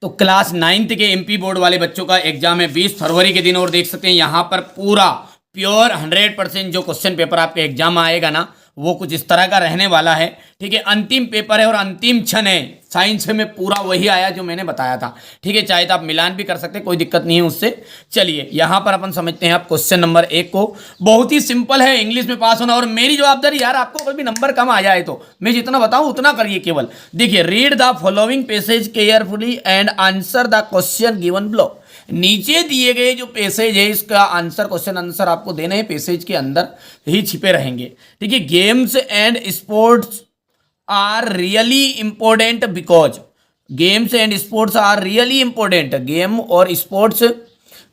तो class 9th के MP board वाले बच्चों का एग्जाम है 20 फरवरी के दिन, और देख सकते हैं यहाँ पर पूरा प्योर 100% जो क्वेश्चन पेपर आपके एग्जाम में आएगा ना, वो कुछ इस तरह का रहने वाला है। ठीक है, अंतिम पेपर है और अंतिम क्षण है। साइंस में पूरा वही आया जो मैंने बताया था। ठीक है, चाहे तो आप मिलान भी कर सकते हैं, कोई दिक्कत नहीं है उससे। चलिए यहाँ पर अपन समझते हैं आप क्वेश्चन नंबर 1 को। बहुत ही सिंपल है, इंग्लिश में पास होना। और मेरी जवाबदारी यार, आपको कभी नंबर कम आ जाए तो मैं जितना बताऊं उतना करिए केवल। देखिए, read the following passage carefully and answer the question given below. नीचे दिए गए जो पैसेज है, इसका आंसर, क्वेश्चन आंसर आपको देने हैं, पैसेज के अंदर ही छिपे रहेंगे। ठीक है, games and sports are really important because, games and sports are really important. Game और स्पोर्ट्स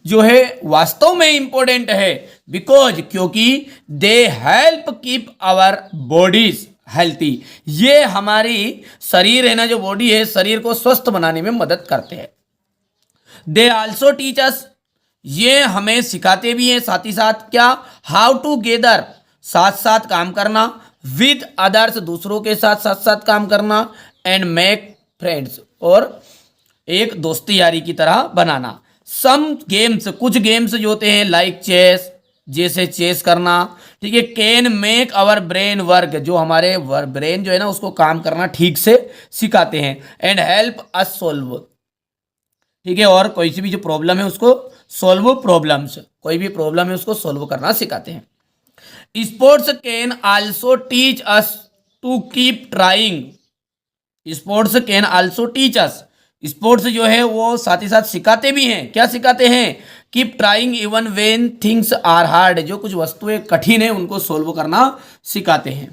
जो है वास्तव में इंपॉर्टेंट है, बिकॉज, क्योंकि they help keep our bodies healthy. ये हमारी शरीर है ना, जो बॉडी है, शरीर को स्वस्थ बनाने में मदद करते हैं। दे आल्सो टीच अस, ये हमें सिखाते भी हैं साथ ही साथ क्या, हाउ टू गेदर, साथ साथ काम करना, विद अदर्स, दूसरों के साथ साथ साथ काम करना, एंड मेक फ्रेंड्स, और एक दोस्ती यारी की तरह बनाना। सम गेम्स, कुछ गेम्स जो होते हैं लाइक चेस, जैसे चेस करना, ठीक है, can make our brain work, जो हमारे ब्रेन जो है ना उसको काम करना ठीक से सिखाते हैं, एंड हेल्प अस सोल्व, ठीक है, और कोई सी भी जो प्रॉब्लम है उसको सोल्व, प्रॉब्लम्स, कोई भी प्रॉब्लम है उसको सोल्व करना सिखाते हैं। Sports can also teach us to keep trying, sports can also teach us, sports जो है वो साथ ही साथ सिखाते भी हैं। क्या सिखाते हैं? Keep trying even when things are hard, जो कुछ वस्तुएं कठिन है उनको सोल्व करना सिखाते हैं।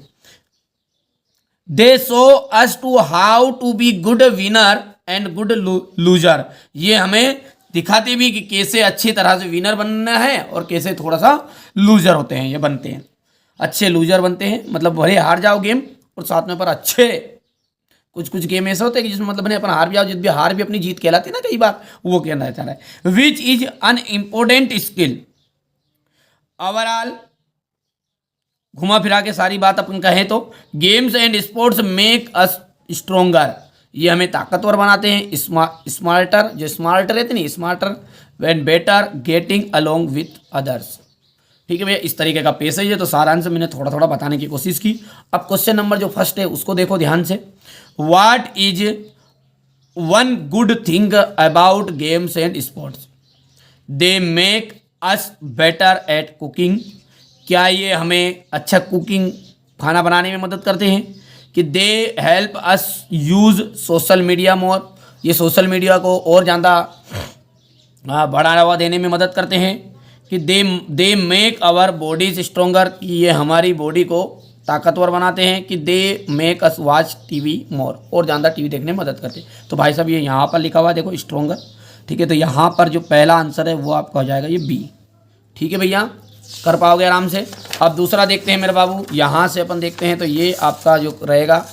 They show us to how to be good winner and good loser, ये हमें दिखाते भी कि कैसे अच्छी तरह से विनर बनना है और कैसे थोड़ा सा लूजर होते हैं, ये बनते हैं, अच्छे लूजर बनते हैं। मतलब भले हार जाओ गेम और साथ में पर अच्छे, कुछ कुछ गेम ऐसे होते हैं कि जिसमें मतलब अपन हार भी जाओ, जीत भी, हार भी अपनी जीत कहलाती है ना कई बार, वो कहना चाह रहा है। Which is an important skill overall, घुमा फिरा के सारी बात अपन कहें तो, games and sports make us stronger, ये हमें ताकतवर बनाते हैं। स्मार्टर, जो स्मार्टर रहते नहीं, smarter when better getting along with others. ठीक है भैया, इस तरीके का पैसेज है। तो सारांश मैंने थोड़ा थोड़ा बताने की कोशिश की। अब क्वेश्चन नंबर जो फर्स्ट है उसको देखो ध्यान से। What is one good thing about games and sports? They make us better at cooking, क्या ये हमें अच्छा कुकिंग, खाना बनाने में मदद करते हैं? कि they help us use social media more, ये सोशल मीडिया को और ज़्यादा बढ़ावा देने में मदद करते हैं। कि they make our bodies stronger, ये हमारी बॉडी को ताकतवर बनाते हैं। कि they make us watch TV more, और ज़्यादा टीवी देखने में मदद करते हैं। तो भाई साहब ये यहाँ पर लिखा हुआ है देखो, स्ट्रोंगर। ठीक है, तो यहाँ पर जो पहला आंसर है वो आपका हो जाएगा ये बी। ठीक है भैया, कर पाओगे आराम से। अब दूसरा देखते हैं मेरे बाबू, यहाँ से अपन देखते हैं। तो ये आपका जो रहेगा,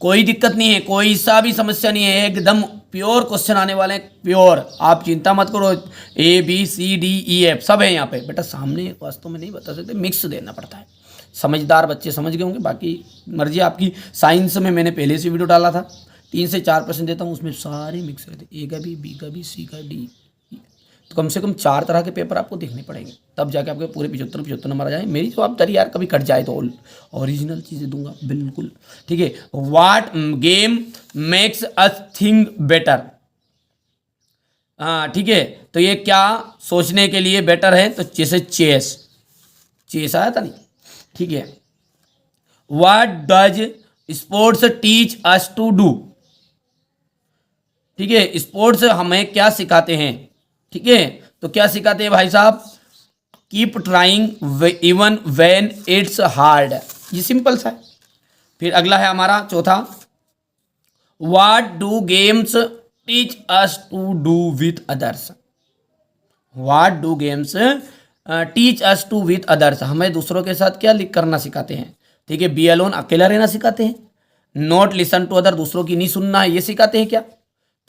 कोई दिक्कत नहीं है, कोई सा भी समस्या नहीं है, एकदम प्योर क्वेश्चन आने वाले हैं, प्योर, आप चिंता मत करो। A B C D E F सब है यहाँ पे बेटा, सामने वास्तव में नहीं बता सकते, मिक्स देना पड़ता है। समझदार बच्चे समझ गए होंगे, बाकी मर्जी आपकी। साइंस में मैंने पहले से वीडियो डाला था, 3 से 4% देता हूँ, उसमें सारे मिक्स रहते, ए का भी, बी का भी, सी का, डी। तो कम से कम 4 तरह के पेपर आपको देखने पड़ेंगे, तब जाके आपके पूरे 75 नंबर आ जाए। मेरी जवाबदारी यार, कभी कट जाए तो ओरिजिनल चीज़ें दूंगा बिल्कुल। ठीक है, what game makes us think better, हाँ ठीक है, तो ये क्या सोचने के लिए बेटर है? तो जैसे चेस आया था नहीं, ठीक है। What does sports teach us to do, ठीक है, स्पोर्ट्स हमें क्या सिखाते हैं? ठीक है, तो क्या सिखाते हैं भाई साहब? Keep trying even when it's hard, ये सिंपल सा है। फिर अगला है हमारा चौथा, what do games teach us to do with others? What do games teach us to with others, हमें दूसरों के साथ क्या करना सिखाते हैं? ठीक है, बी अलोन, अकेला रहना सिखाते हैं। नॉट लिसन टू अदर, दूसरों की नहीं सुनना है, ये सिखाते हैं क्या?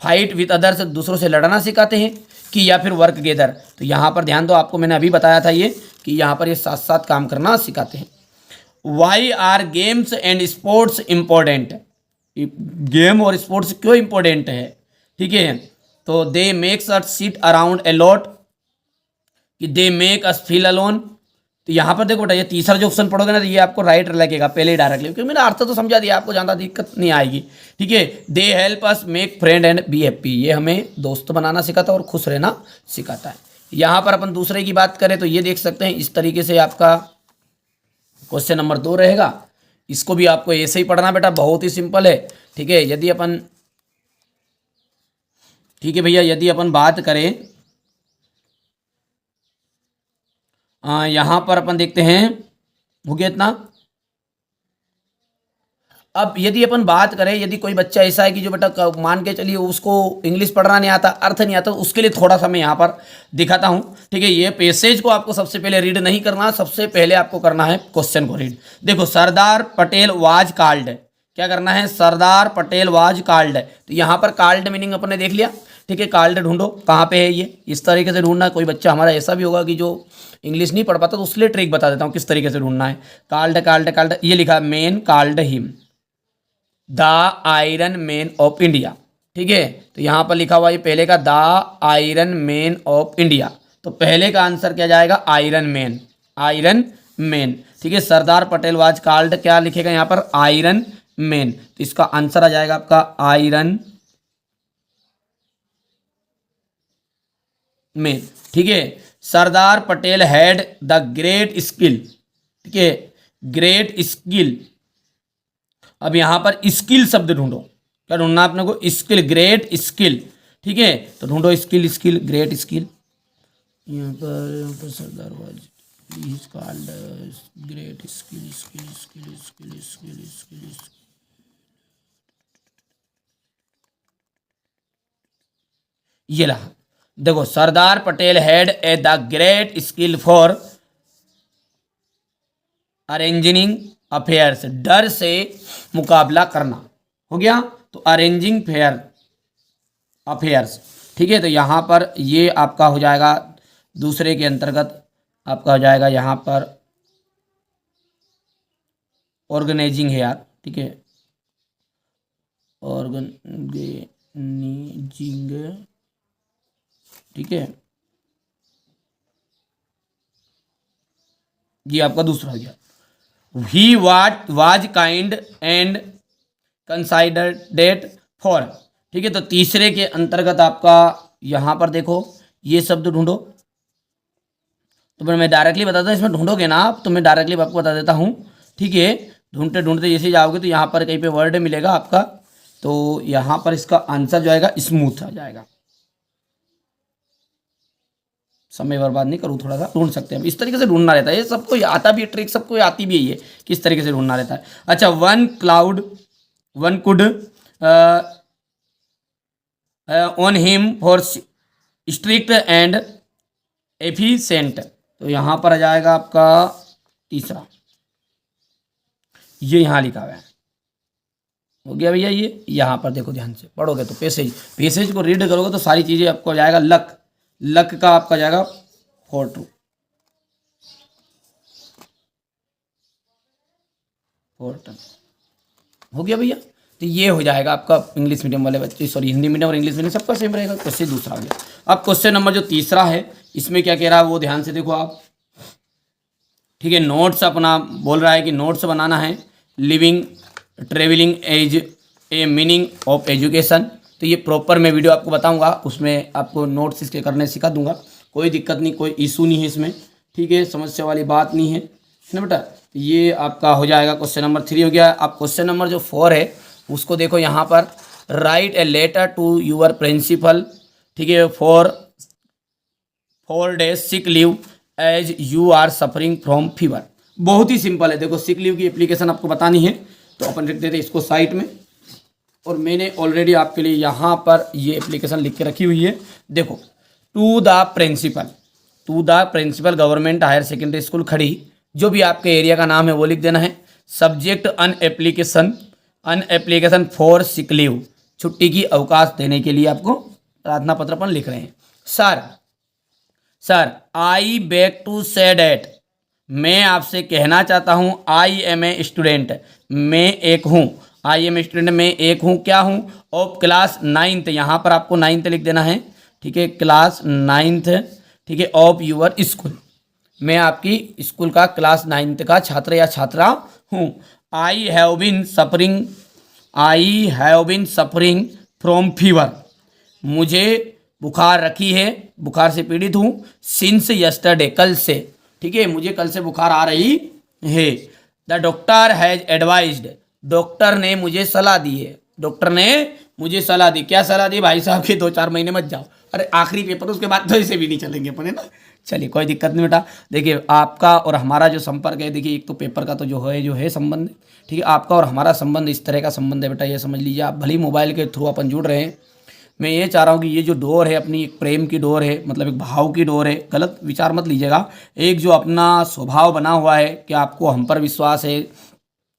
फाइट विथ अदर्स, दूसरों से लड़ना सिखाते हैं। कि या फिर वर्क गेदर, तो यहाँ पर ध्यान दो, आपको मैंने अभी बताया था ये, कि यहाँ पर ये साथ साथ काम करना सिखाते हैं। Why are games and sports important? Game और स्पोर्ट्स क्यों इंपॉर्टेंट है, ठीक है। तो they makes us sit around a lot, कि they make us feel alone. तो यहाँ पर देखो बेटा, ये तीसरा जो ऑप्शन पढ़ोगे ना तो ये आपको राइट लगेगा पहले ही डायरेक्टली, क्योंकि मैंने अर्थ तो समझा दिया आपको, ज़्यादा दिक्कत नहीं आएगी, ठीक है। दे help us make friend and be happy, ये हमें दोस्त बनाना सिखाता है और खुश रहना सिखाता है। यहाँ पर अपन दूसरे की बात करें तो ये देख सकते हैं, इस तरीके से आपका क्वेश्चन नंबर 2 रहेगा। इसको भी आपको ऐसे ही पढ़ना बेटा, बहुत ही सिंपल है, ठीक है। यदि अपन, ठीक है भैया, यदि अपन बात करें यहाँ पर अपन देखते हैं, हो गया इतना। अब यदि अपन बात करें, यदि कोई बच्चा ऐसा है कि जो बेटा मान के चलिए उसको इंग्लिश पढ़ना नहीं आता, अर्थ नहीं आता, उसके लिए थोड़ा सा मैं यहाँ पर दिखाता हूँ, ठीक है। ये पैसेज को आपको सबसे पहले रीड नहीं करना, सबसे पहले आपको करना है क्वेश्चन को रीड। देखो, सरदार पटेल वाज कॉल्ड, क्या करना है, सरदार पटेल वाज कॉल्ड। तो यहाँ पर कॉल्ड मीनिंग अपन ने देख लिया, ठीक है। कॉल्ड ढूंढो कहाँ पे है, ये इस तरीके से ढूंढना। कोई बच्चा हमारा ऐसा भी होगा कि जो इंग्लिश नहीं पढ़ पाता, तो उसके लिए ट्रिक बता देता हूँ किस तरीके से ढूंढना है। कॉल्ड कॉल्ड कॉल्ड, ये लिखा main called him the iron man of India, ठीक है। तो यहाँ पर लिखा हुआ ये पहले का the iron man of India, तो पहले का आंसर क्या जाएगा, आयरन मैन, आयरन मैन, ठीक है। सरदार पटेल वाज कॉल्ड, क्या लिखेगा यहाँ पर, आयरन मैन। तो इसका आंसर आ जाएगा आपका आयरन मैन, ठीक है। Sardar Patel had the great skill, ठीक है, ग्रेट स्किल। अब यहां पर स्किल शब्द ढूंढो, क्या ढूंढना अपने को, स्किल, ग्रेट स्किल, ठीक है। तो ढूंढो स्किल, स्किल, ग्रेट स्किल। यहाँ पर Sardar was is called great skill, skill skill skill skill skill. ये रहा, देखो, Sardar Patel had a the great skill for arranging affairs, डर से मुकाबला करना, हो गया। तो अरेंजिंग फेयर अफेयर्स, ठीक है। तो यहाँ पर ये आपका हो जाएगा दूसरे के अंतर्गत, आपका हो जाएगा यहाँ पर ऑर्गेनाइजिंग है यार, ठीक है, ऑर्गेनाइजिंग, ठीक है। ये आपका दूसरा हो गया। He was kind and considerate for, ठीक है। तो तीसरे के अंतर्गत आपका यहां पर देखो, ये शब्द ढूंढो। तो मैं डायरेक्टली बताता हूँ, इसमें ढूंढोगे ना आप, तो मैं डायरेक्टली आपको बता देता हूँ, ठीक है। ढूंढते ढूंढते जैसे जाओगे तो यहाँ पर कहीं पे वर्ड मिलेगा आपका, तो यहाँ पर इसका आंसर जो आएगा स्मूथ आ जाएगा। समय बर्बाद नहीं करूँ, थोड़ा सा ढूंढ सकते हैं, इस तरीके से ढूंढना रहता है, ये सबको आता भी है, ट्रिक सबको आती भी है, ये किस तरीके से ढूंढना रहता है। अच्छा, one could on him for strict and efficient. तो यहाँ पर आ जाएगा आपका तीसरा, ये यहाँ लिखा हुआ है, हो गया भैया। ये यहाँ पर देखो, ध्यान से पढ़ोगे तो पैसेज को रीड करोगे तो सारी चीज़ें आपको जाएगा। लक का आपका जाएगा 4 हो गया भैया। तो ये हो जाएगा आपका इंग्लिश मीडियम वाले बच्चे, सॉरी हिंदी मीडियम और इंग्लिश मीडियम सबका सेम रहेगा। क्वेश्चन दूसरा हो गया। अब क्वेश्चन नंबर जो तीसरा है, इसमें क्या कह रहा है वो ध्यान से देखो आप, ठीक है। नोट्स अपना बोल रहा है कि नोट्स बनाना है, living travelling as a meaning of education. तो ये प्रॉपर मैं वीडियो आपको बताऊंगा, उसमें आपको नोट्स इसके करने सिखा दूंगा, कोई दिक्कत नहीं, कोई इशू नहीं है इसमें, ठीक है, समस्या वाली बात नहीं है ना बेटा। ये आपका हो जाएगा क्वेश्चन नंबर 3 हो गया। अब क्वेश्चन नंबर जो 4 है उसको देखो, यहाँ पर write a letter to your principal, ठीक है, for 4 days sick leave as you are suffering from fever. बहुत ही सिंपल है, देखो सिक लीव की एप्लीकेशन आपको बतानी है, तो अपन लिख देते इसको साइड में, और मैंने ऑलरेडी आपके लिए यहाँ पर ये एप्लीकेशन लिख के रखी हुई है। देखो, to the principal government higher secondary school खड़ी, जो भी आपके एरिया का नाम है वो लिख देना है। Subject an application for sick leave, छुट्टी की अवकाश देने के लिए आपको प्रार्थना पत्र अपन लिख रहे हैं। Sir I beg to say that, मैं आपसे कहना चाहता हूँ, आई एम ए स्टूडेंट, मैं एक हूँ, आई एम स्टूडेंट में एक हूँ, क्या हूँ, ऑफ क्लास 9th, यहाँ पर आपको 9th लिख देना है, ठीक है, क्लास 9th, ठीक है, ऑफ यूअर स्कूल, मैं आपकी स्कूल का क्लास 9th का छात्र या छात्रा हूँ। I have been suffering from fever, मुझे बुखार रखी है, बुखार से पीड़ित हूँ, सिंस यस्टरडे, कल से, ठीक है, मुझे कल से बुखार आ रही है। The doctor has advised, doctor ने मुझे सलाह दी है, डॉक्टर ने मुझे सलाह दी, क्या सलाह दी भाई साहब, के 2-4 महीने मत जाओ, अरे आखिरी पेपर, उसके बाद तो ऐसे भी नहीं चलेंगे अपन, है ना। चलिए कोई दिक्कत नहीं बेटा, देखिए आपका और हमारा जो संपर्क है, देखिए एक तो पेपर का तो जो है संबंध, ठीक है, आपका और हमारा संबंध इस तरह का संबंध है बेटा, ये समझ लीजिए आप, भले ही मोबाइल के थ्रू अपन जुड़ रहे हैं, मैं ये चाह रहा हूँ कि ये जो डोर है अपनी, एक प्रेम की डोर है, मतलब एक भाव की डोर है, गलत विचार मत लीजिएगा, एक जो अपना स्वभाव बना हुआ है कि आपको हम पर विश्वास है,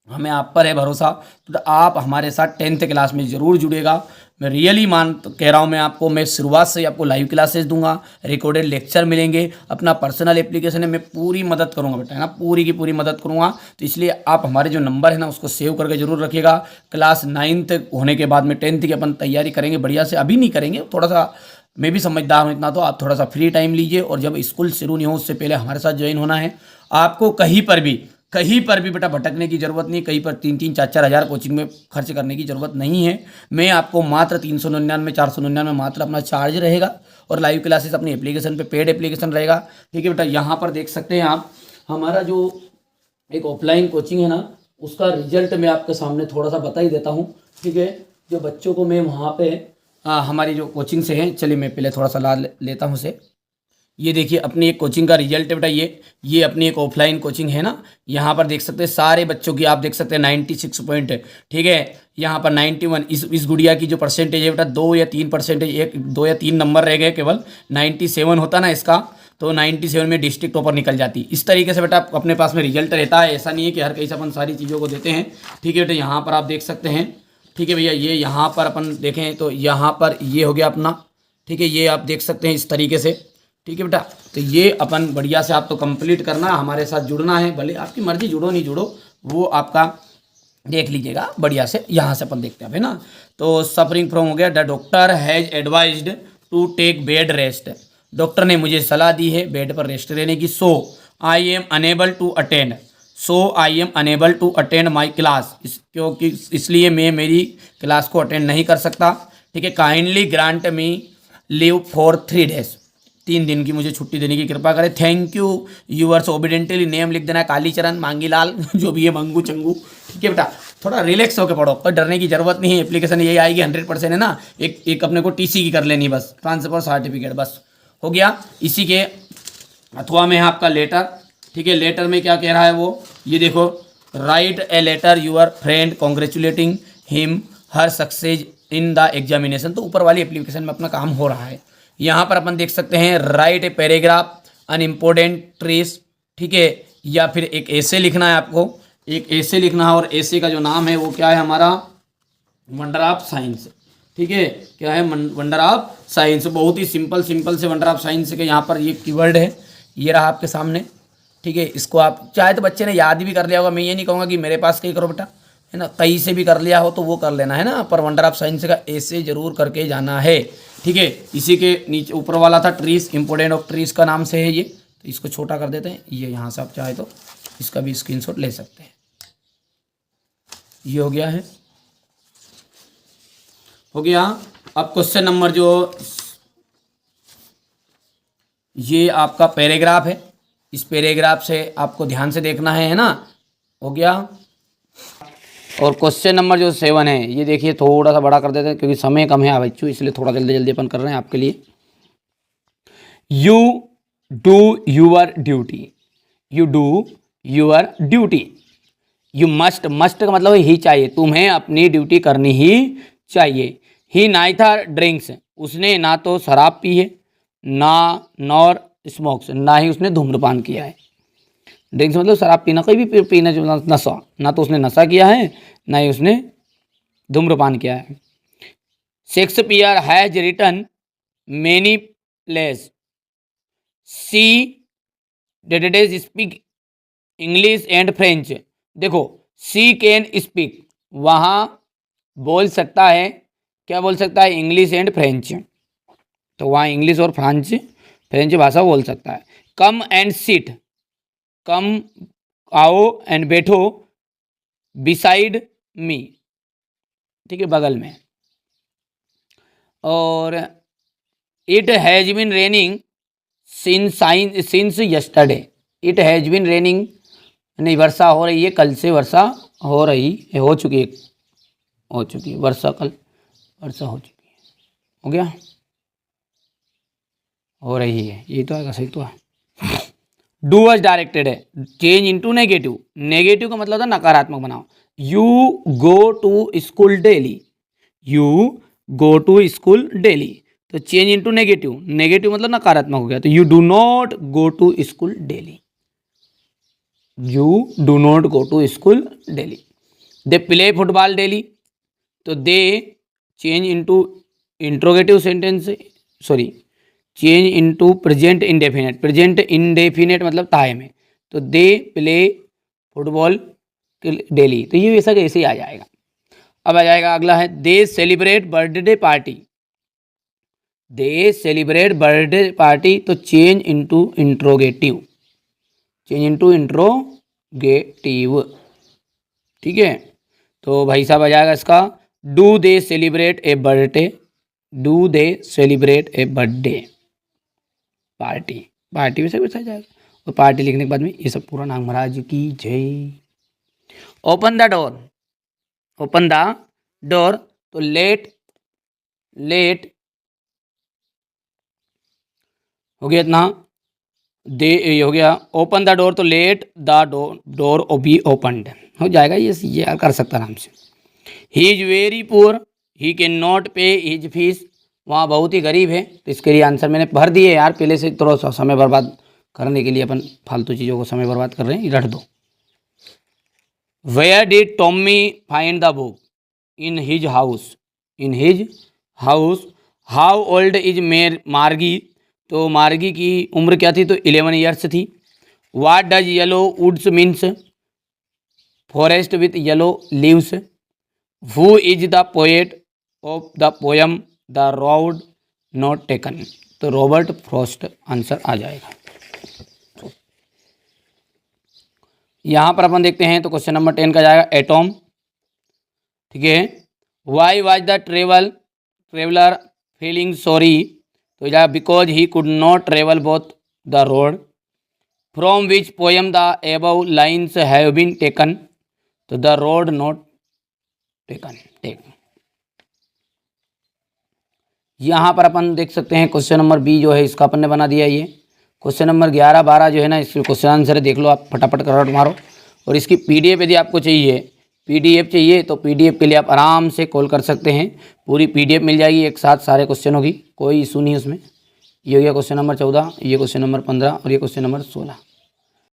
हमें आप पर है भरोसा, तो आप हमारे साथ 10th क्लास में ज़रूर जुड़ेगा। मैं रियली कह रहा हूँ, मैं आपको, मैं शुरुआत से ही आपको लाइव क्लासेस दूंगा, रिकॉर्डेड लेक्चर मिलेंगे, अपना पर्सनल एप्लीकेशन है, मैं पूरी मदद करूंगा बेटा, है ना, पूरी की पूरी मदद करूंगा। तो इसलिए आप हमारे जो नंबर है ना उसको सेव करके जरूर रखिएगा। क्लास 9th होने के बाद में 10th की अपन तैयारी करेंगे बढ़िया से, अभी नहीं करेंगे, थोड़ा सा मैं भी समझदार हूँ इतना, तो आप थोड़ा सा फ्री टाइम लीजिए, और जब स्कूल शुरू नहीं हो उससे पहले हमारे साथ ज्वाइन होना है। आपको कहीं पर भी बेटा भटकने की ज़रूरत नहीं, कहीं पर 3-3, 4-4 हज़ार कोचिंग में खर्च करने की ज़रूरत नहीं है। मैं आपको मात्र 399, 499 मात्र अपना चार्ज रहेगा, और लाइव क्लासेस अपनी एप्लीकेशन पे, पेड एप्लीकेशन रहेगा, ठीक है बेटा। यहाँ पर देख सकते हैं आप, हमारा जो एक ऑफलाइन कोचिंग है ना, उसका रिजल्ट मैं आपके सामने थोड़ा सा बता ही देता हूँ, ठीक है। जो बच्चों को मैं वहाँ पे हमारी जो कोचिंग से हैं, चलिए मैं पहले थोड़ा सा ला लेता हूँ उसे। ये देखिए अपनी एक कोचिंग का रिजल्ट है बेटा, ये अपनी एक ऑफलाइन कोचिंग है ना, यहाँ पर देख सकते हैं सारे बच्चों की, आप देख सकते हैं 96 पॉइंट है, ठीक है। यहाँ पर 91, इस गुड़िया की जो परसेंटेज है बेटा 2 या 3 परसेंटेज, 2 या 3 नंबर रह गए केवल, 97 होता ना इसका, तो 97 में डिस्ट्रिक्ट टॉपर निकल जाती। इस तरीके से बेटा अपने पास में रिजल्ट रहता है, ऐसा नहीं है कि हर कहीं से अपन सारी चीज़ों को देते हैं, ठीक है बेटा। यहाँ पर आप देख सकते हैं, ठीक है भैया, ये यहाँ पर अपन देखें तो यहाँ पर ये हो गया अपना, ठीक है, ये आप देख सकते हैं इस तरीके से, ठीक है बेटा। तो ये अपन बढ़िया से आप तो कंप्लीट करना, हमारे साथ जुड़ना है, भले आपकी मर्जी जुड़ो नहीं जुड़ो वो आपका देख लीजिएगा बढ़िया से। यहाँ से अपन देखते हैं, है ना। तो सफरिंग फ्रॉम हो गया, the doctor has advised to take bed rest, doctor ने मुझे सलाह दी है बेड पर रेस्ट लेने की। So I am unable to attend my class, क्योंकि इसलिए मैं मेरी क्लास को अटेंड नहीं कर सकता, ठीक है। Kindly grant me leave for 3 days, 3 दिन की मुझे छुट्टी देने की कृपा करें। Thank you yours obediently, name लिख देना, कालीचरण, मांगीलाल, जो भी है, मंगू चंगू, ठीक है बेटा। थोड़ा रिलैक्स होकर पढ़ो, कोई डरने की जरूरत नहीं है, एप्लीकेशन यही आएगी 100% है ना। एक अपने को टीसी की कर लेनी बस, ट्रांसफर सर्टिफिकेट, बस हो गया। इसी के अथवा में है आपका लेटर, ठीक है। लेटर में क्या कह रहा है वो, ये देखो, write a letter your friend congratulating him her success in the examination, तो ऊपर वाली एप्लीकेशन में अपना काम हो रहा है। यहाँ पर अपन देख सकते हैं, write a paragraph on important trees, ठीक है, या फिर एक ऐसे लिखना है आपको, एक ऐसे लिखना है, और ऐसे का जो नाम है वो क्या है हमारा, वंडर ऑफ साइंस, ठीक है, क्या है, वंडर ऑफ साइंस। बहुत ही सिंपल से वंडर ऑफ साइंस के यहाँ पर ये कीवर्ड है, ये रहा आपके सामने, ठीक है। इसको आप चाहे तो बच्चे ने याद भी कर लिया होगा, मैं ये नहीं कहूँगा कि मेरे पास कहीं करो बेटा, है ना, कहीं से भी कर लिया हो तो वो कर लेना, है ना, पर वंडर ऑफ साइंस का ऐसे जरूर करके जाना है, ठीक है। इसी के नीचे ऊपर वाला था ट्रीज, इंपोर्टेंट ऑफ ट्रीज का नाम से है ये, तो इसको छोटा कर देते हैं, ये यहाँ से आप चाहे तो इसका भी स्क्रीनशॉट ले सकते हैं। ये हो गया है, हो गया। अब क्वेश्चन नंबर जो ये आपका पैराग्राफ है, इस पैराग्राफ से आपको ध्यान से देखना है ना, हो गया। और क्वेश्चन नंबर जो 7 है, ये देखिए थोड़ा सा बड़ा कर देते हैं क्योंकि समय कम है बच्चों, इसलिए थोड़ा जल्दी अपन कर रहे हैं आपके लिए। You do your duty, you do your duty, you must का मतलब ही चाहिए, तुम्हें अपनी ड्यूटी करनी ही चाहिए। ही नाइथर ड्रिंक्स, उसने ना तो शराब पी है, ना नॉर स्मोक्स, ना ही उसने धूम्रपान किया है। ड्रिंक्स मतलब शराब पीना, कोई भी पीना, नशा, ना तो उसने नशा किया है ना ही उसने धूम्रपान किया है। Shakespeare has written many place, she डेडेज स्पीक इंग्लिश एंड फ्रेंच, देखो सी कैन स्पीक, वहाँ बोल सकता है, क्या बोल सकता है, इंग्लिश एंड फ्रेंच, तो वहाँ इंग्लिश और फ्रेंच भाषा बोल सकता है। कम एंड सिट, कम आओ एंड बैठो, बिसाइड मी, ठीक है, बगल में। और it has been raining since yesterday, it has been raining, नहीं वर्षा हो रही है, कल से वर्षा हो रही है, हो चुकी है वर्षा, कल वर्षा हो चुकी है, हो गया, हो रही है, यही तो है, सही तो है। डू वॉज डायरेक्टेड है, चेंज इनटू नेगेटिव, नेगेटिव का मतलब था नकारात्मक बनाओ। You go to school daily, you go to school daily, तो चेंज इनटू नेगेटिव, नेगेटिव मतलब नकारात्मक हो गया, तो you do not go to school daily, you do not go to school daily. They play football daily, तो they change into interrogative sentence, sorry change into present indefinite, present indefinite मतलब time है, तो दे play football daily, तो ये ऐसा कैसे ही आ जाएगा। अब आ जाएगा अगला है, they celebrate birthday party, they celebrate birthday party, तो change into interrogative, change into interrogative, ठीक है। तो भाई साहब आ जाएगा इसका, do they celebrate a birthday, do they celebrate a birthday party, party में से कुछ आ जाएगा, और पार्टी लिखने के बाद में ये सब पूरा नाम महाराज की जय। Open the door, open the door, तो लेट हो गया इतना, दे ये हो गया, ओपन द डोर, तो let the door B opened, हो जाएगा, ये कर सकता आराम से। He is very poor, he can not पे हिज फीस, वहाँ बहुत ही गरीब है, तो इसके लिए आंसर मैंने भर दिए यार, पहले से थोड़ा सा समय बर्बाद करने के लिए अपन फालतू चीज़ों को समय बर्बाद कर रहे हैं, रट दो। Where did Tommy find the book, in his house, in his house. How old is Margie, तो मार्गी की उम्र क्या थी, तो 11 ईयर्स थी। What does yellow woods means, forest with yellow leaves. Who is the poet of the poem the road not taken, तो Robert Frost answer आ जाएगा। यहाँ पर अपन देखते हैं, तो क्वेश्चन नंबर 10 का जाएगा एटॉम, ठीक है। Why was the traveller feeling sorry, तो जाएगा because he could not travel both the road. From which poem the above lines have been taken, तो द रोड नॉट टेकन, यहाँ पर अपन देख सकते हैं क्वेश्चन नंबर बी जो है इसका अपन ने बना दिया। ये क्वेश्चन नंबर 11, 12 जो है ना, इसके क्वेश्चन आंसर है, देख लो आप फटाफट करवट मारो। और इसकी पीडीएफ यदि आपको चाहिए, पीडीएफ चाहिए, तो पीडीएफ के लिए आप आराम से कॉल कर सकते हैं, पूरी पीडीएफ मिल जाएगी एक साथ सारे क्वेश्चन होगी, कोई इशू नहीं उसमें। ये हो गया क्वेश्चन नंबर 14, ये क्वेश्चन नंबर 15 और ये क्वेश्चन नंबर 16।